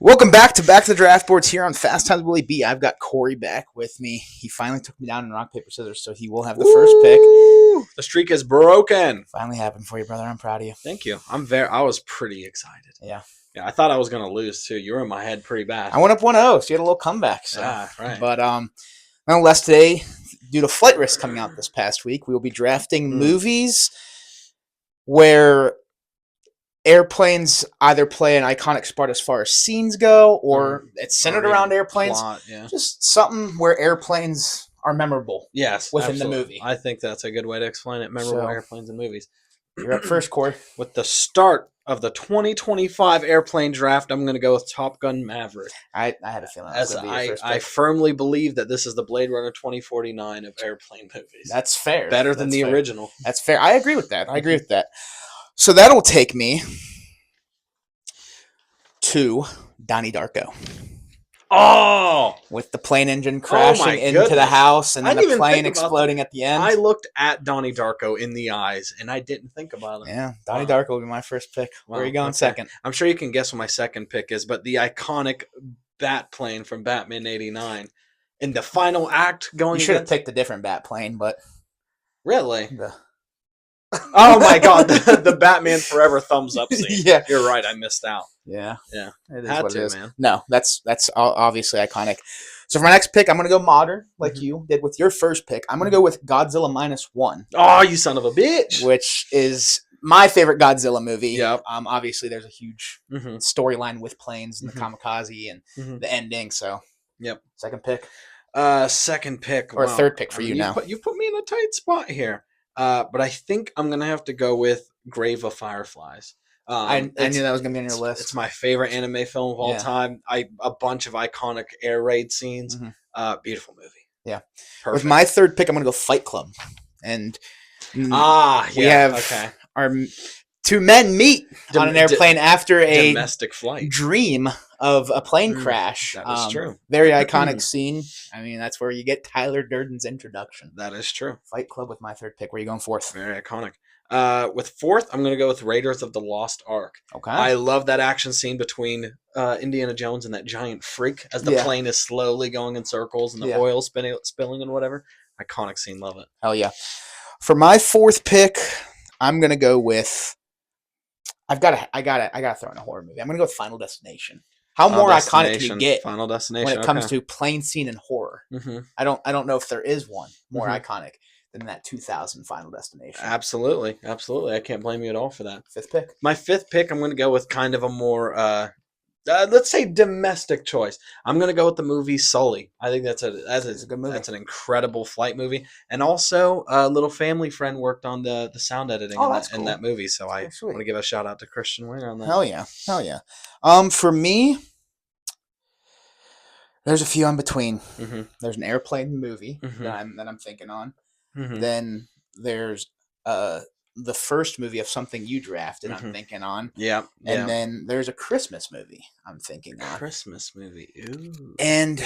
Welcome back to the Draft Boards here on Fast Times Willy B. I've got Kory back with me. He finally took me down in rock, paper, scissors, so he will have the first pick. The streak is broken. Finally happened for you, brother. I'm proud of you. Thank you. I was pretty excited. Yeah. I thought I was gonna lose too. You were in my head pretty bad. I went up 1-0, so you had a little comeback. So. Yeah, right. But nonetheless, today, due to flight risk coming out this past week, we will be drafting movies where airplanes either play an iconic part as far as scenes go, or it's centered around airplanes. Plot, yeah. Just something where airplanes are memorable. Yes, within absolutely. the movie. I think that's a good way to explain it. Memorable airplanes and movies. You're up first, Kory. With the start of the 2025 airplane draft, I'm going to go with Top Gun Maverick. I had a feeling I firmly believe that this is the Blade Runner 2049 of airplane movies. That's fair. Better than the original. That's fair. I agree with that. So that'll take me to Donnie Darko. Oh! With the plane engine crashing into the house and then the plane exploding at the end. I looked at Donnie Darko in the eyes and I didn't think about it. Yeah, Donnie Darko will be my first pick. Where are you going second? I'm sure you can guess what my second pick is, but the iconic bat plane from Batman '89 in the final act going. You should have picked a different bat plane, but really. Oh my God, the Batman Forever thumbs up scene. Yeah, you're right. I missed out. Yeah. It is what it is, man. No, that's obviously iconic. So for my next pick, I'm going to go modern, like you did with your first pick. I'm going to go with Godzilla -1. Oh, you son of a bitch! Which is my favorite Godzilla movie. Yep. Obviously, there's a huge storyline with planes and the kamikaze and the ending. So, yep. Second pick. Second pick or third pick for you now. You put me in a tight spot here. But I think I'm going to have to go with Grave of Fireflies. I knew that was going to be on your list. It's my favorite anime film of all time. A bunch of iconic air raid scenes. Beautiful movie. Yeah. Perfect. With my third pick, I'm going to go Fight Club. And we have our two men meet on an airplane after a domestic flight dream of a plane crash. That is true. Very iconic scene. I mean, that's where you get Tyler Durden's introduction. That is true. Fight Club with my third pick. Where are you going fourth? Very iconic. With fourth, I'm going to go with Raiders of the Lost Ark. Okay. I love that action scene between Indiana Jones and that giant freak as the plane is slowly going in circles and the oil spilling and whatever. Iconic scene. Love it. Hell yeah. For my fourth pick, I'm going to go with I gotta throw in a horror movie. I'm gonna go with Final Destination. How more iconic can you get? Final Destination when it comes to plane scene and horror. I don't know if there is one more iconic than that 2000 Final Destination. Absolutely. I can't blame you at all for that. Fifth pick. My fifth pick, I'm gonna go with kind of a more let's say domestic choice. I'm gonna go with the movie Sully. I think that's a good movie. That's an incredible flight movie, and also a little family friend worked on the sound editing in that movie. So I want to give a shout out to Christian Winger on that. Hell yeah. For me, there's a few in between. There's an airplane movie that I'm thinking on. Then there's the first movie of something you drafted, I'm thinking on. Yeah. And then there's a Christmas movie I'm thinking on. Christmas movie. Ooh. And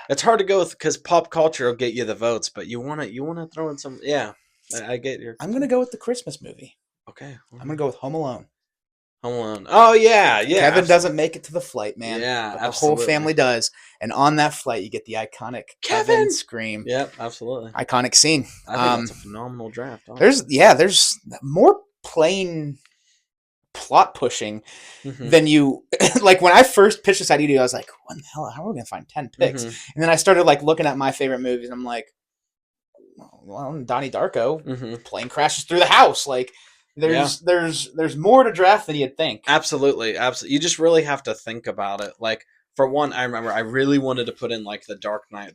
it's hard to go with because pop culture will get you the votes, but you wanna throw in some. Yeah, I get your. I'm gonna go with the Christmas movie. Okay. I'm gonna go with Home Alone. Home Alone. Oh yeah. Kevin doesn't make it to the flight, man. Yeah, but the whole family does, and on that flight, you get the iconic Kevin scream. Yep, absolutely. Iconic scene. I think that's a phenomenal draft. There's more plain plot pushing than you like. When I first pitched this idea, I was like, "What the hell? How are we gonna find 10 picks?" And then I started looking at my favorite movies, and I'm like, "Well, Donnie Darko, plane crashes through the house, There's more to draft than you'd think. Absolutely. You just really have to think about it. For one, I remember I really wanted to put in The Dark Knight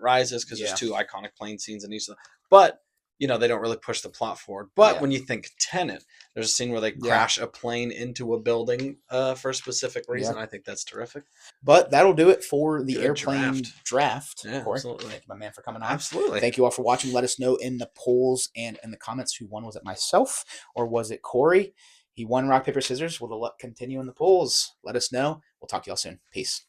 Rises because there's two iconic plane scenes in each of them. But they don't really push the plot forward. But when you think Tenet, there's a scene where they crash a plane into a building for a specific reason. I think that's terrific. But that'll do it for the airplane draft. Yeah, Kory. absolutely. Thank you, my man, for coming on. Absolutely. Thank you all for watching. Let us know in the polls and in the comments who won. Was it myself or was it Kory? He won rock, paper, scissors. Will the luck continue in the polls? Let us know. We'll talk to y'all soon. Peace.